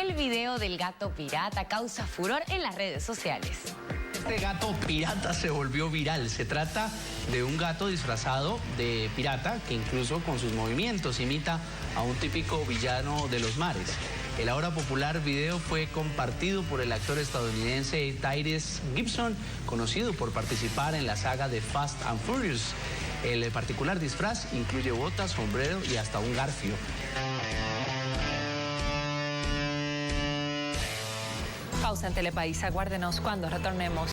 el video del gato pirata causa furor en las redes sociales. Este gato pirata se volvió viral. Se trata de un gato disfrazado de pirata que incluso con sus movimientos imita a un típico villano de los mares. El ahora popular video fue compartido por el actor estadounidense Tyrese Gibson, conocido por participar en la saga de Fast and Furious. El particular disfraz incluye botas, sombrero y hasta un garfio. Pausa en Telepaís. Aguárdenos cuando retornemos.